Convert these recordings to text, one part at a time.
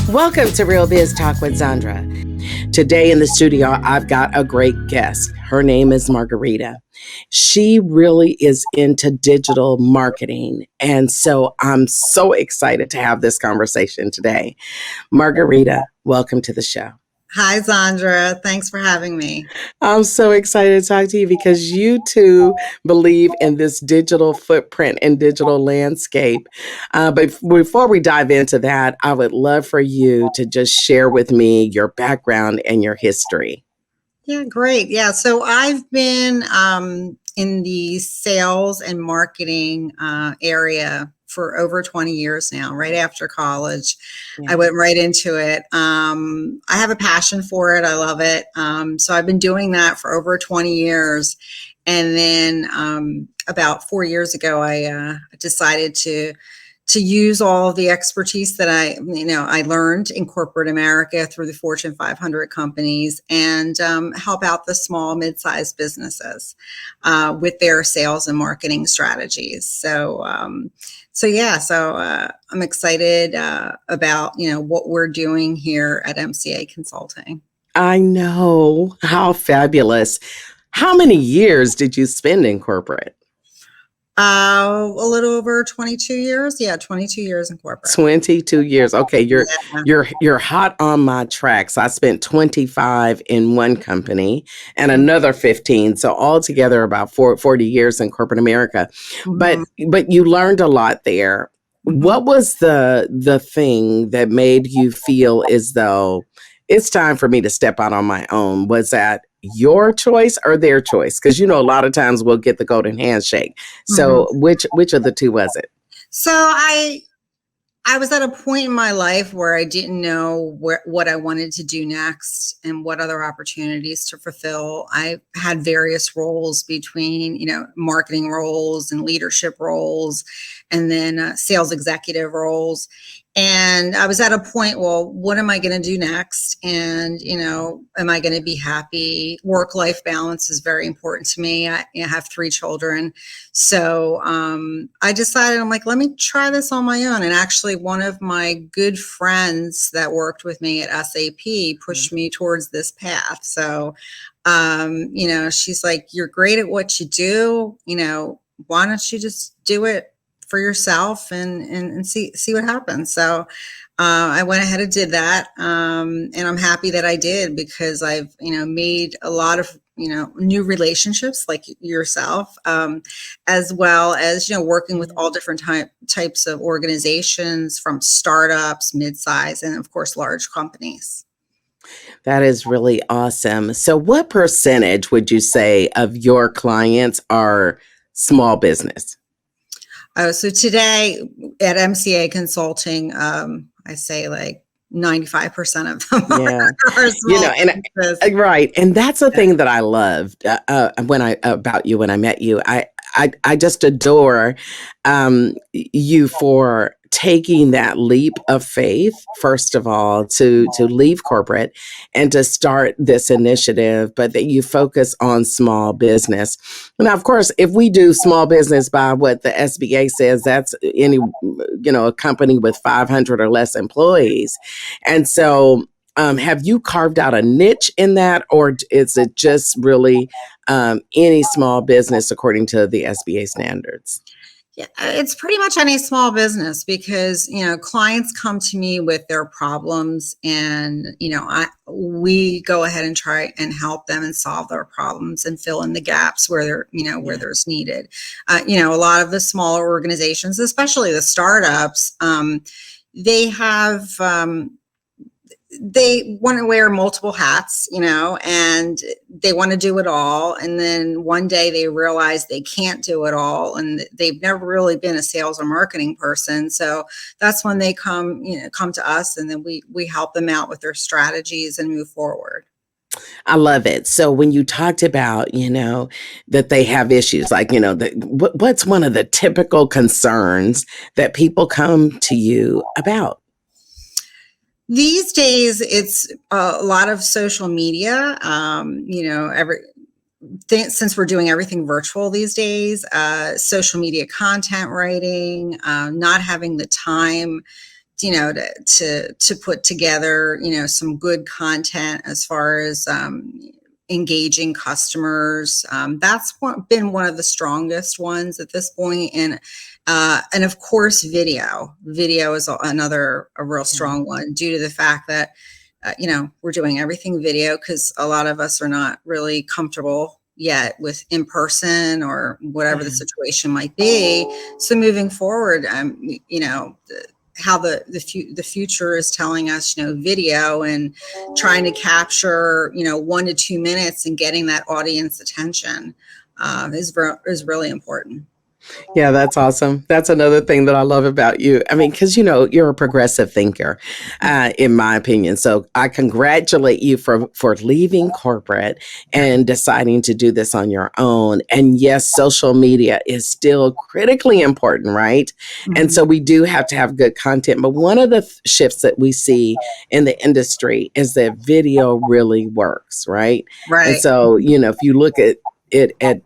Welcome to Real Biz Talk with Zandra. Today in the studio, I've got a great guest. Her name is Margherita. She really is into digital marketing. And so I'm so excited to have this conversation today. Margherita, welcome to the show. Hi, Zandra. Thanks for having me. I'm so excited to talk to you because you too believe in this digital footprint and digital landscape. But before we dive into that, I would love for you to just share with me your background and your history. Yeah, great. Yeah, so I've been in the sales and marketing area for over 20 years now. Right after college, I went right into it. I have a passion for it. I love it. So I've been doing that for over 20 years. And then about 4 years ago, I decided to use all the expertise that I learned in corporate America through the Fortune 500 companies and help out the small, mid-sized businesses with their sales and marketing strategies. So I'm excited about what we're doing here at MCA Consulting. I know. How fabulous. How many years did you spend in corporate? A little over 22 years. Yeah, 22 years in corporate. 22 years. Okay, you're hot on my tracks. I spent 25 in one company and another 15. So altogether about 40 years in corporate America. Mm-hmm. But you learned a lot there. Mm-hmm. What was the thing that made you feel as though it's time for me to step out on my own? Was that your choice or their choice? Because, a lot of times we'll get the golden handshake. So which of the two was it? So I was at a point in my life where I didn't know what I wanted to do next and what other opportunities to fulfill. I had various roles between, marketing roles and leadership roles, and then sales executive roles. And I was at a point, well, what am I going to do next? And, am I going to be happy? Work-life balance is very important to me. I have 3 children. So I decided, I'm like, let me try this on my own. And actually, one of my good friends that worked with me at SAP pushed me towards this path. So, she's like, you're great at what you do. Why don't you just do it for yourself and see what happens. So I went ahead and did that. And I'm happy that I did because I've, made a lot of, new relationships like yourself, as well as, working with all different types of organizations from startups, mid-size, and of course, large companies. That is really awesome. So what percentage would you say of your clients are small business? So today at MCA Consulting, I say like 95% of them are small businesses. Right. And that's the thing that I loved about you when I met you. I just adore you for taking that leap of faith, first of all, to leave corporate and to start this initiative, but that you focus on small business. Now, of course, if we do small business by what the SBA says, that's any, a company with 500 or less employees. And so have you carved out a niche in that, or is it just really any small business according to the SBA standards? Yeah, it's pretty much any small business because, clients come to me with their problems and, we go ahead and try and help them and solve their problems and fill in the gaps where they're, where there's needed. A lot of the smaller organizations, especially the startups, they have, they want to wear multiple hats, and they want to do it all. And then one day they realize they can't do it all, and they've never really been a sales or marketing person. So that's when they come to us, and then we help them out with their strategies and move forward. I love it. So when you talked about, that they have issues, like, what's one of the typical concerns that people come to you about? These days, it's a lot of social media. Since we're doing everything virtual these days, social media content writing, not having the time, to put together, some good content as far as engaging customers. That's been one of the strongest ones at this point. And of course, video is another a real strong one, due to the fact that we're doing everything video, because a lot of us are not really comfortable yet with in person, or whatever the situation might be. So moving forward, how the future is telling us, video and trying to capture, 1 to 2 minutes and getting that audience attention is really important. Yeah, that's awesome. That's another thing that I love about you. I mean, because you're a progressive thinker, in my opinion. So I congratulate you for leaving corporate and deciding to do this on your own. And yes, social media is still critically important, right? And so we do have to have good content. But one of the shifts that we see in the industry is that video really works, right? And Right. so, if you look at it at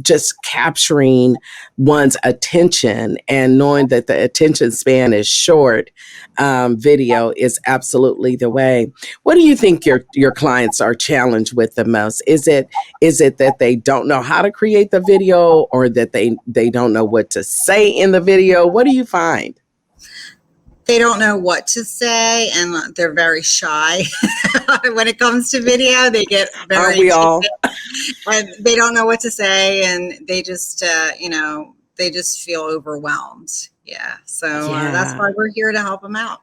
just capturing one's attention and knowing that the attention span is short, video is absolutely the way. What do you think your clients are challenged with the most? Is it that they don't know how to create the video, or that they don't know what to say in the video? What do you find? They don't know what to say, and they're very shy. When it comes to video, they get Aren't very we all? and they don't know what to say, and they just they just feel overwhelmed. Yeah, so that's Yeah. why we're here to help them out.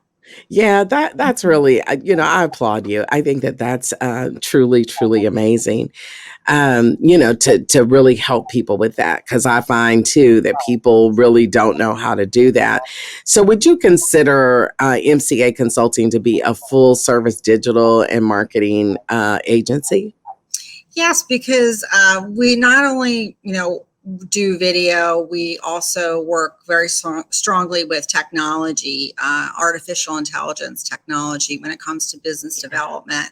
Yeah, that's really, I applaud you. I think that that's truly, truly amazing. To really help people with that, because I find too that people really don't know how to do that. So, would you consider MCA Consulting to be a full service digital and marketing agency? Yes, because we not only do video, we also work very strongly with technology, artificial intelligence technology, when it comes to business development.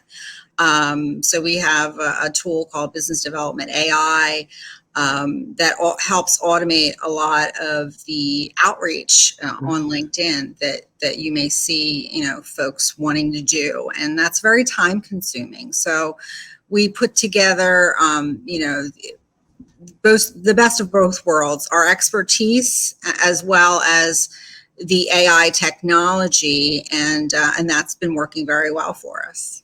So we have a tool called Business Development AI that helps automate a lot of the outreach on LinkedIn that you may see, folks wanting to do, and that's very time consuming. So we put together, both the best of both worlds, our expertise as well as the AI technology, and that's been working very well for us.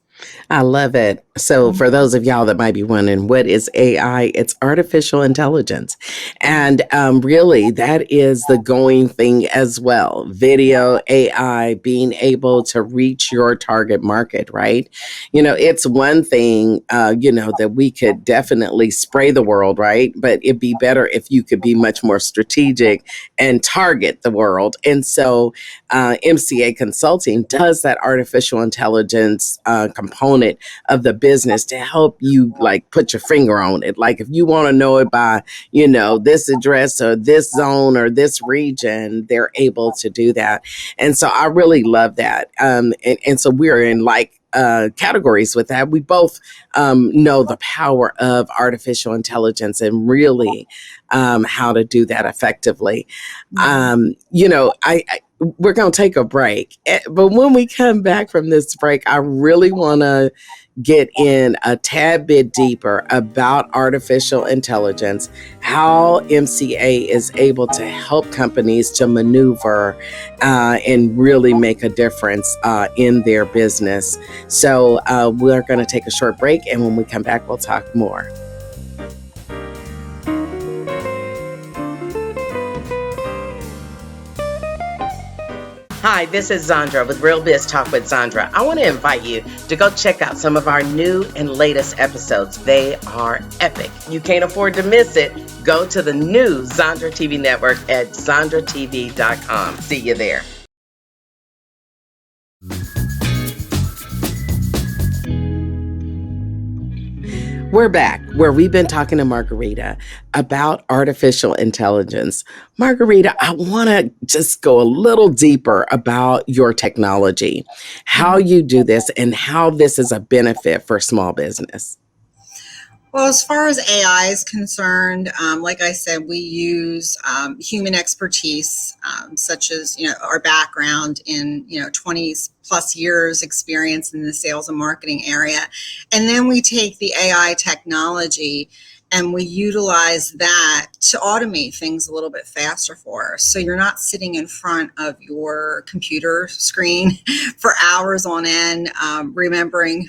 I love it. So, for those of y'all that might be wondering, what is AI? It's artificial intelligence. And really, that is the going thing as well. Video, AI, being able to reach your target market, right? It's one thing, that we could definitely spray the world, right? But it'd be better if you could be much more strategic and target the world. And so, MCA Consulting does that artificial intelligence component of the business to help you, like, put your finger on it. Like, if you want to know it by, this address or this zone or this region, they're able to do that. And so I really love that. And so we're in categories with that. We both know the power of artificial intelligence and really how to do that effectively. We're going to take a break. But when we come back from this break, I really want to get in a tad bit deeper about artificial intelligence, how MCA is able to help companies to maneuver and really make a difference in their business. So we're going to take a short break. And when we come back, we'll talk more. Hi, this is Zandra with Real Biz Talk with Zandra. I want to invite you to go check out some of our new and latest episodes. They are epic. You can't afford to miss it. Go to the new Zandra TV network at ZandraTV.com. See you there. We're back where we've been talking to Margherita about artificial intelligence. Margherita, I want to just go a little deeper about your technology, how Mhm. you do this, and how this is a benefit for small business. Well, as far as AI is concerned, like I said, we use human expertise, such as our background in 20 plus years experience in the sales and marketing area, and then we take the AI technology and we utilize that to automate things a little bit faster for us. So you're not sitting in front of your computer screen for hours on end, remembering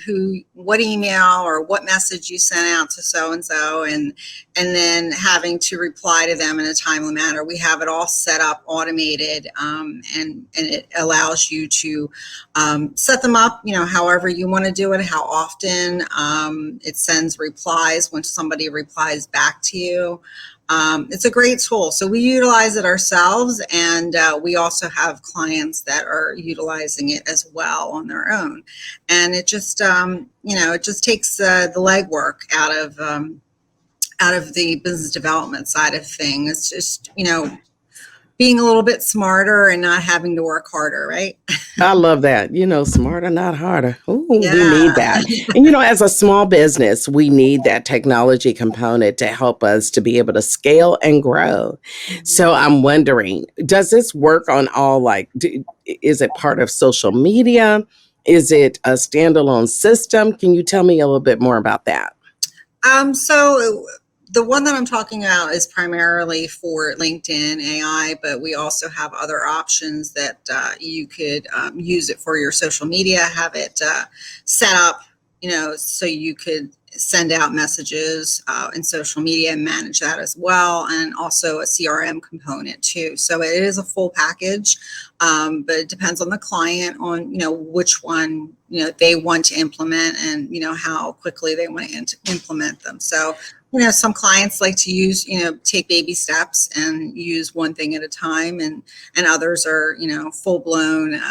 what email or what message you sent out to so and so, and then having to reply to them in a timely manner. We have it all set up, automated, and it allows you to set them up, however you want to do it, how often. It sends replies when somebody replies back to you. It's a great tool. So we utilize it ourselves, and we also have clients that are utilizing it as well on their own. And it just, it just takes the legwork out of the business development side of things. It's just, being a little bit smarter and not having to work harder, right? I love that. Smarter, not harder. Ooh, we Yeah. need that. And, as a small business, we need that technology component to help us to be able to scale and grow. So I'm wondering, does this work on all, is it part of social media? Is it a standalone system? Can you tell me a little bit more about that? So the one that I'm talking about is primarily for LinkedIn AI, but we also have other options that you could use it for your social media, have it set up, so you could send out messages in social media and manage that as well, and also a CRM component too. So it is a full package, but it depends on the client on which one they want to implement, and how quickly they want to implement them. So some clients like to use take baby steps and use one thing at a time, and others are full blown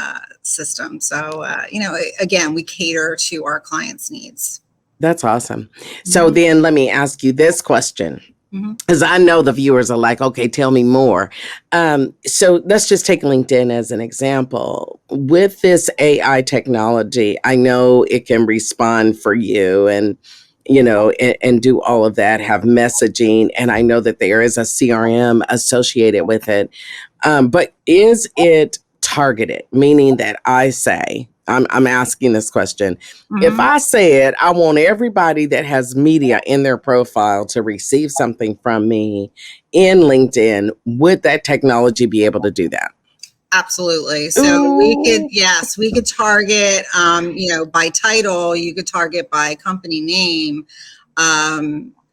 systems. So again, we cater to our clients' needs. That's awesome. So Mhm. then let me ask you this question. Mhm. Because I know the viewers are like, okay, tell me more. So let's just take LinkedIn as an example. With this AI technology, I know it can respond for you and, and do all of that, have messaging. And I know that there is a CRM associated with it. But is it targeted? Meaning that I say, I'm asking this question. If Mhm. I said I want everybody that has media in their profile to receive something from me in LinkedIn, would that technology be able to do that? Absolutely. So we could, Ooh, yes, we could target, by title. You could target by company name,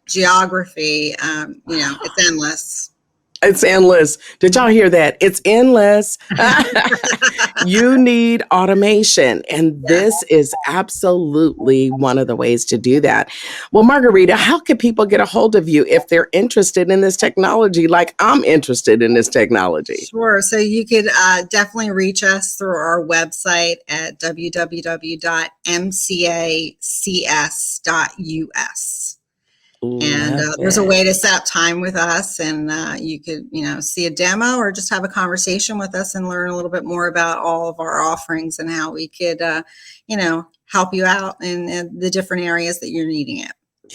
geography. It's endless. it's endless. Did y'all hear that? It's endless. You need automation. And Yes. this is absolutely one of the ways to do that. Well, Margherita, how can people get a hold of you if they're interested in this technology, like I'm interested in this technology? Sure. So you could definitely reach us through our website at www.mcacs.us. And Love there's a it. way to set up time with us, and you could, see a demo or just have a conversation with us and learn a little bit more about all of our offerings and how we could, help you out in the different areas that you're needing it.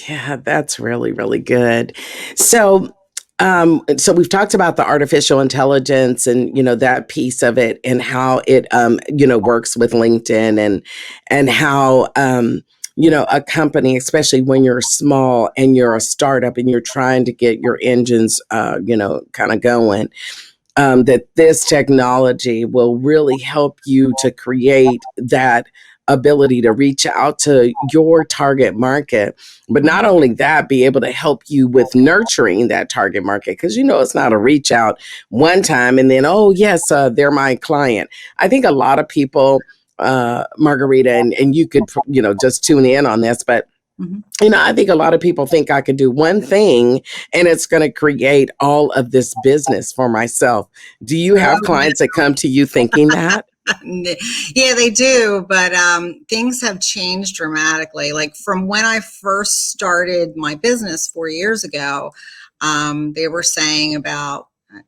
Yeah, that's really, really good. So, so we've talked about the artificial intelligence and that piece of it and how it works with LinkedIn and how a company, especially when you're small and you're a startup and you're trying to get your engines kind of going, that this technology will really help you to create that ability to reach out to your target market. But not only that, be able to help you with nurturing that target market. Because it's not a reach out one time and then, oh, yes, they're my client. I think a lot of people, Margarita, and you could, just tune in on this, but Mhm. I think a lot of people think I could do one thing and it's going to create all of this business for myself. Do you have clients that come to you thinking that? Yeah, they do, but things have changed dramatically. Like from when I first started my business 4 years ago, they were saying about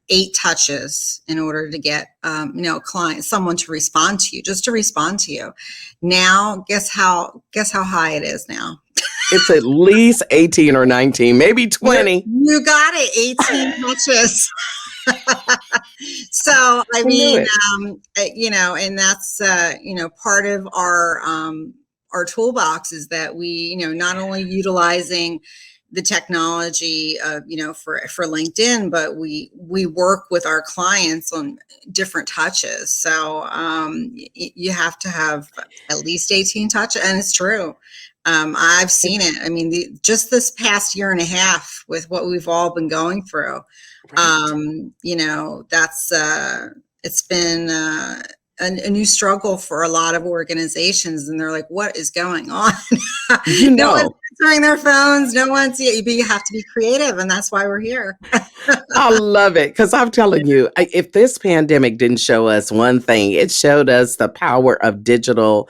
8 touches in order to get a client, someone to respond to you, just to respond to you. Now, guess how high it is now. It's at least 18 or 19, maybe 20. You got it, 18 touches. So, I I knew mean, it. and that's, part of our toolbox is that we, not only utilizing the technology, for LinkedIn, but we work with our clients on different touches. So, you have to have at least 18 touches, and it's true. I've seen it. I mean, just this past year and a half with what we've all been going through, Right. that's it's been a new struggle for a lot of organizations, and they're like, what is going on? You No one's know, answering their phones, no one's, but you have to be creative, and that's why we're here. I love it because I'm telling you, if this pandemic didn't show us one thing, it showed us the power of digital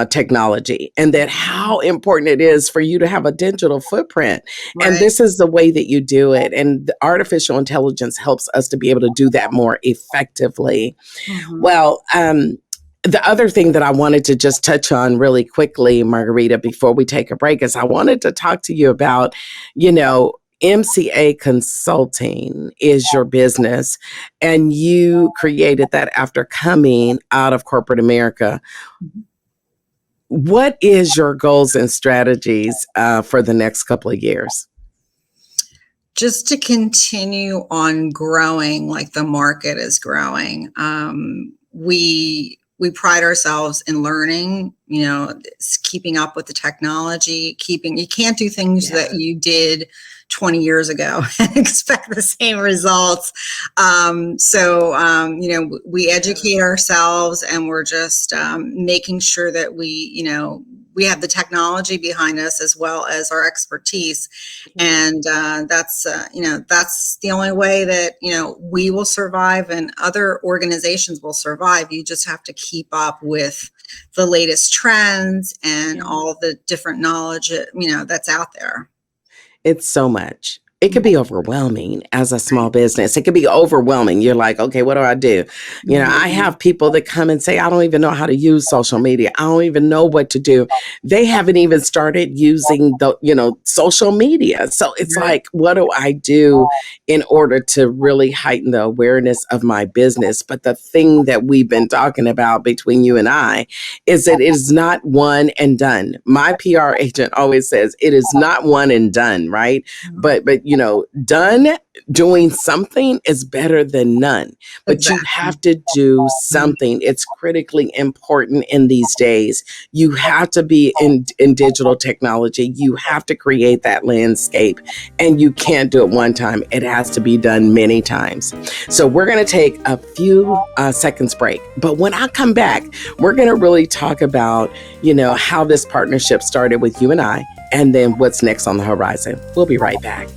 technology and that how important it is for you to have a digital footprint. And Right. this is the way that you do it. And the artificial intelligence helps us to be able to do that more effectively. Hmm. Well, the other thing that I wanted to just touch on really quickly, Margarita, before we take a break, is I wanted to talk to you about, MCA Consulting is your business, and you created that after coming out of corporate America. What is your goals and strategies for the next couple of years? Just to continue on growing like the market is growing. We pride ourselves in learning, keeping up with the technology, you can't do things that Yes. you did 20 years ago and expect the same results. We educate ourselves, and we're just making sure that we have the technology behind us as well as our expertise. And that's the only way that we will survive and other organizations will survive. You just have to keep up with the latest trends and Yeah. all the different knowledge that's out there. It's so much. It could be overwhelming as a small business. It could be overwhelming. You're like, okay, what do I do? I Mhm. have people that come and say, I don't even know how to use social media. I don't even know what to do. They haven't even started using social media. So it's Right. like, what do I do in order to really heighten the awareness of my business? But the thing that we've been talking about between you and I is that it is not one and done. My PR agent always says it is not one and done, right? Mhm. But done doing something is better than none. But you Exactly. have to do something. It's critically important in these days. You have to be in digital technology. You have to create that landscape, and you can't do it one time. It has to be done many times. So we're going to take a few seconds break, but when I come back, we're going to really talk about how this partnership started with you and I, and then what's next on the horizon. We'll be right back.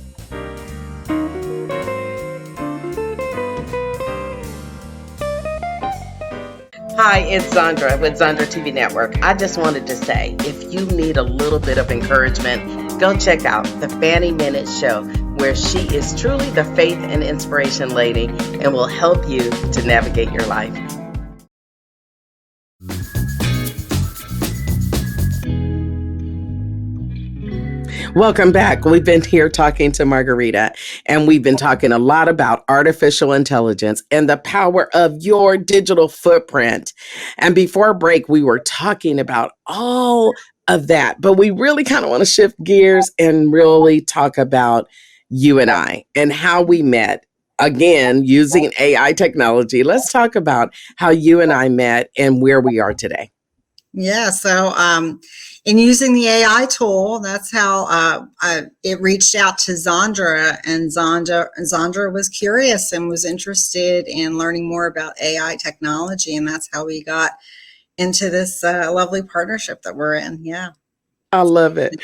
Hi, it's Zandra with Zandra TV Network. I just wanted to say, if you need a little bit of encouragement, go check out the Fanny Minute Show, where she is truly the faith and inspiration lady and will help you to navigate your life. Welcome back. We've been here talking to Margarita, and we've been talking a lot about artificial intelligence and the power of your digital footprint. And before break, we were talking about all of that, but we really kind of want to shift gears and really talk about you and I and how we met. Again, using AI technology. Let's talk about how you and I met and where we are today. Yeah. So, in using the AI tool, that's how it reached out to Zandra, and Zandra was curious and was interested in learning more about AI technology, and that's how we got into this lovely partnership that we're in. Yeah. I love it.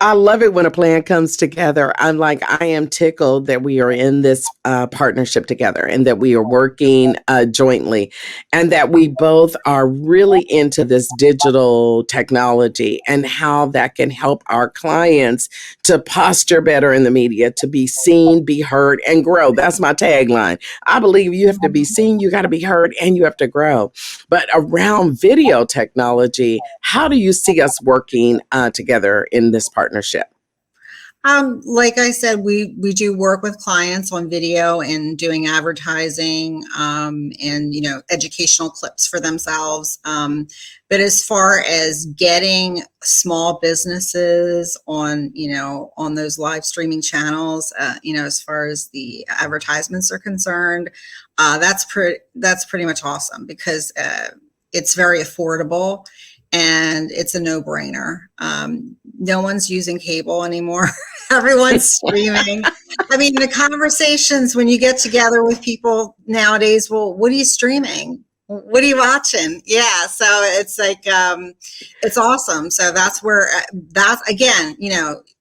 I love it when a plan comes together. I'm like, I am tickled that we are in this partnership together and that we are working jointly and that we both are really into this digital technology and how that can help our clients to posture better in the media, to be seen, be heard, and grow. That's my tagline. I believe you have to be seen, you got to be heard, and you have to grow. But around video technology, how do you see us working together in this partnership? Like I said, we do work with clients on video and doing advertising, and educational clips for themselves. But as far as getting small businesses on on those live streaming channels, as far as the advertisements are concerned, that's pretty much awesome because it's very affordable and it's a no-brainer. No one's using cable anymore. Everyone's streaming. I mean, the conversations when you get together with people nowadays, well, what are you streaming? What are you watching? Yeah. So it's like, it's awesome. So that's where, that's again,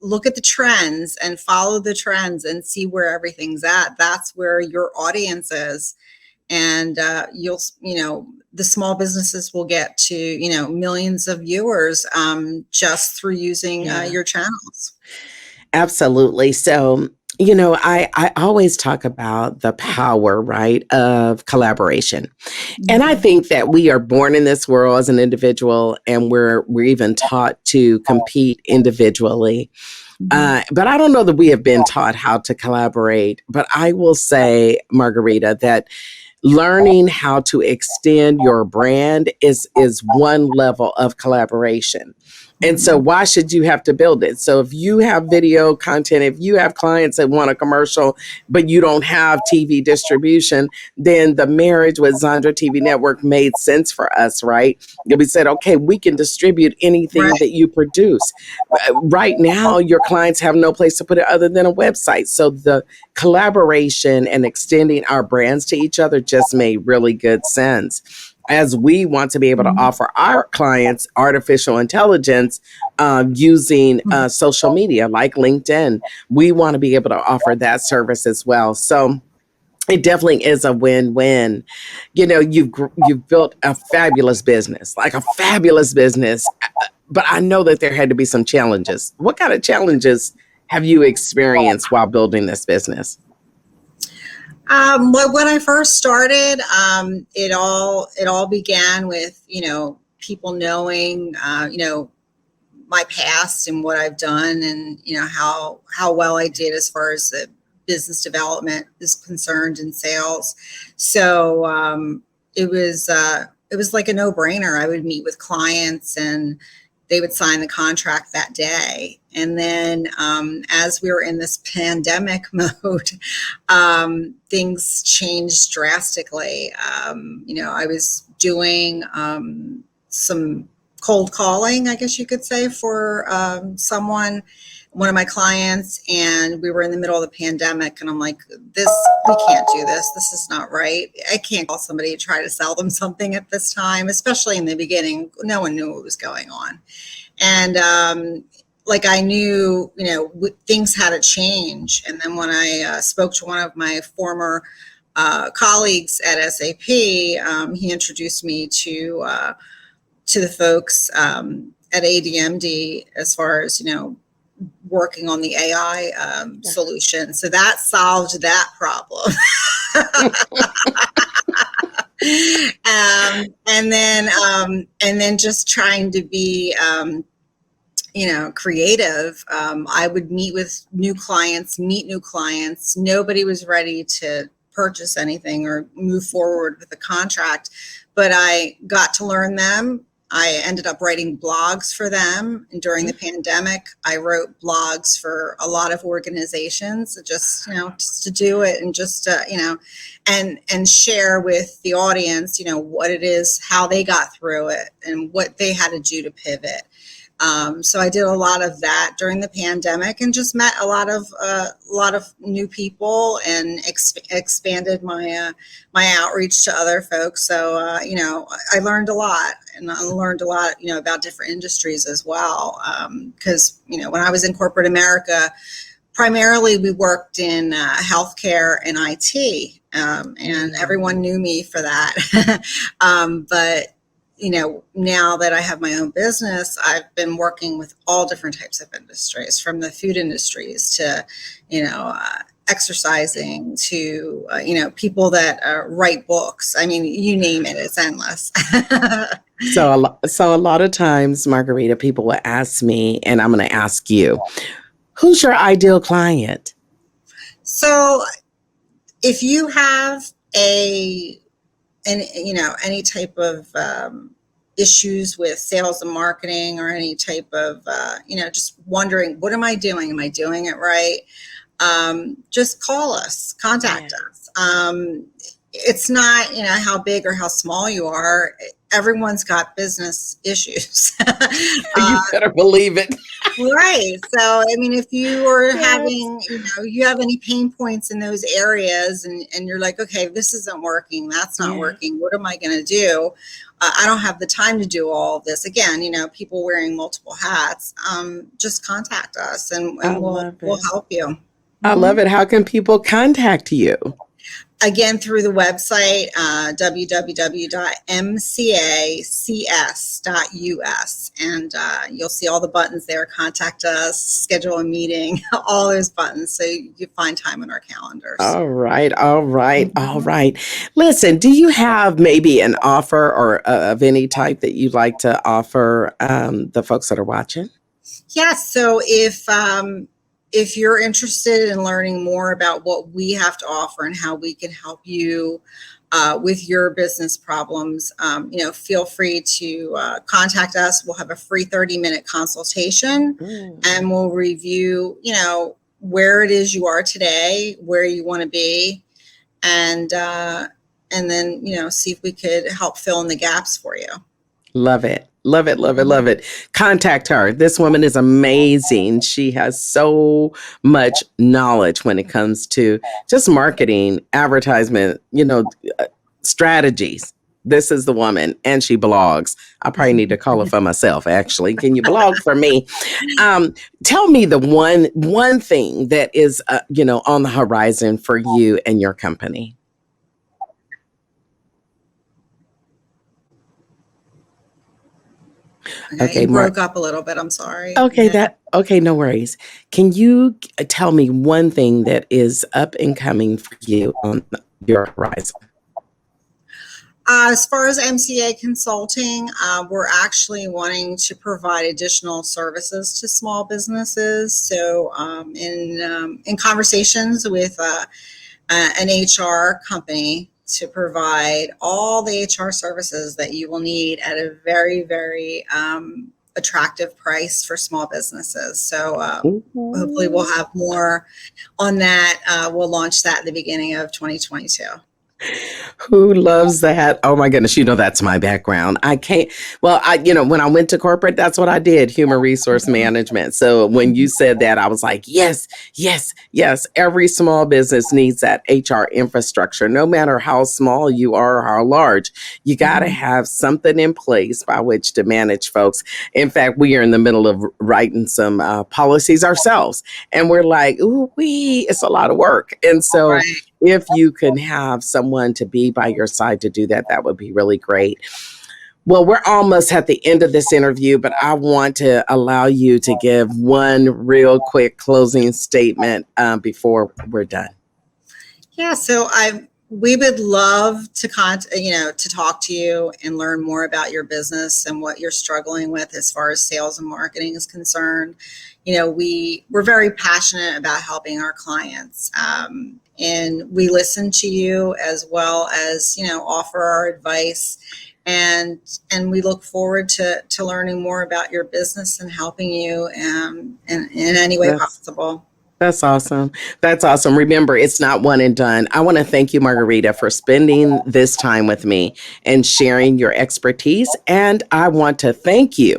look at the trends and follow the trends and see where everything's at. That's where your audience is. And the small businesses will get to, millions of viewers just through using Yeah. your channels. Absolutely. So, I always talk about the power, right, of collaboration. And I Mhm. think that we are born in this world as an individual and we're even taught to compete individually. Mhm. But I don't know that we have been taught how to collaborate. But I will say, Margarita, that learning how to extend your brand is one level of collaboration. And so Mhm. why should you have to build it? So if you have video content, if you have clients that want a commercial but you don't have TV distribution, then the marriage with Zandra TV Network made sense for us, right? We said, okay, we can distribute anything Right. that you produce. Right now your clients have no place to put it other than a website. So the collaboration and extending our brands to each other just made really good sense as we want to be able to Mhm. offer our clients artificial intelligence using social media like LinkedIn. We want to be able to offer that service as well. So it definitely is a win-win. You've built a fabulous business, like a fabulous business. But I know that there had to be some challenges. What kind of challenges have you experienced while building this business? Well, when I first started, it all began with people knowing my past and what I've done, and how well I did as far as the business development is concerned and sales. So it was like a no brainer. I would meet with clients and they would sign the contract that day. And then as we were in this pandemic mode, things changed drastically. I was doing some cold calling, I guess you could say, for one of my clients, and we were in the middle of the pandemic, and I'm like, we can't do this. This is not right. I can't call somebody to try to sell them something at this time, especially in the beginning. No one knew what was going on. And like I knew, things had to change. And then when I spoke to one of my former colleagues at SAP, he introduced me to the folks at ADMD as far as working on the AI solution. So that solved that problem. And then just trying to be creative. I would meet with new clients, meet new clients. Nobody was ready to purchase anything or move forward with a contract, but I got to learn them. I ended up writing blogs for them. And during the pandemic, I wrote blogs for a lot of organizations, just to do it and just and share with the audience, what it is, how they got through it, and what they had to do to pivot. So I did a lot of that during the pandemic, and just met a lot of new people, and expanded my outreach to other folks. So I learned a lot, and I learned a lot about different industries as well. Because when I was in corporate America, primarily we worked in healthcare and IT, and everyone knew me for that. But now that I have my own business, I've been working with all different types of industries, from the food industries to, exercising to, people that write books. I mean, you name it, it's endless. So a lot of times, Margarita, people will ask me, and I'm going to ask you, who's your ideal client? So if you have any type of issues with sales and marketing, or any type of just wondering, what am I doing? Am I doing it right? Just call us, contact us. It's not how big or how small you are. Everyone's got business issues. You better believe it. Right. So, I mean, if you are having, you have any pain points in those areas, and you're like, okay, this isn't working, that's not working, what am I going to do? I don't have the time to do all of this. Again, people wearing multiple hats. Just contact us, and we'll help you. I love it. How can people contact you? Again, through the website, www.mcacs.us. And you'll see all the buttons there. Contact us, schedule a meeting, all those buttons. So you can find time in our calendars. All right. Listen, do you have maybe an offer or of any type that you'd like to offer the folks that are watching? Yes. So if you're interested in learning more about what we have to offer and how we can help you with your business problems, feel free to contact us. We'll have a free 30-minute consultation, and we'll review, where it is you are today, where you want to be, and then, see if we could help fill in the gaps for you. Love it. Love it, love it, love it. Contact her. This woman is amazing. She has so much knowledge when it comes to just marketing, advertisement, strategies. This is the woman, and she blogs. I probably need to call her for myself, actually. Can you blog for me? Tell me the one thing that is, on the horizon for you and your company. Okay, you broke up a little bit. I'm sorry. Okay, no worries. Can you tell me one thing that is up and coming for you on your horizon? As far as MCA consulting, we're actually wanting to provide additional services to small businesses. So in conversations with an HR company to provide all the HR services that you will need at a very, very attractive price for small businesses. So hopefully we'll have more on that. We'll launch that at the beginning of 2022. Who loves that? Oh my goodness. That's my background. When I went to corporate, that's what I did, human resource management. So when you said that, I was like, yes, yes, yes. Every small business needs that HR infrastructure, no matter how small you are or how large. You got to have something in place by which to manage folks. In fact, we are in the middle of writing some policies ourselves, and we're like, it's a lot of work. And so if you can have someone to be by your side to do that, that would be really great. Well, we're almost at the end of this interview, but I want to allow you to give one real quick closing statement before we're done. Yeah, so we would love to talk to you and learn more about your business and what you're struggling with as far as sales and marketing is concerned. We're very passionate about helping our clients. And we listen to you, as well as, offer our advice. and we look forward to learning more about your business and helping you in any way That's possible. That's awesome. That's awesome. Remember, it's not one and done. I want to thank you, Margarita, for spending this time with me and sharing your expertise. And I want to thank you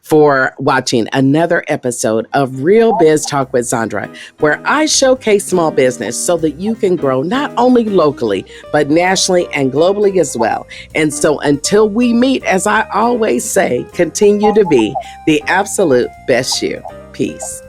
for watching another episode of Real Biz Talk with Zandra, where I showcase small business so that you can grow not only locally, but nationally and globally as well. And so until we meet, as I always say, continue to be the absolute best you. Peace.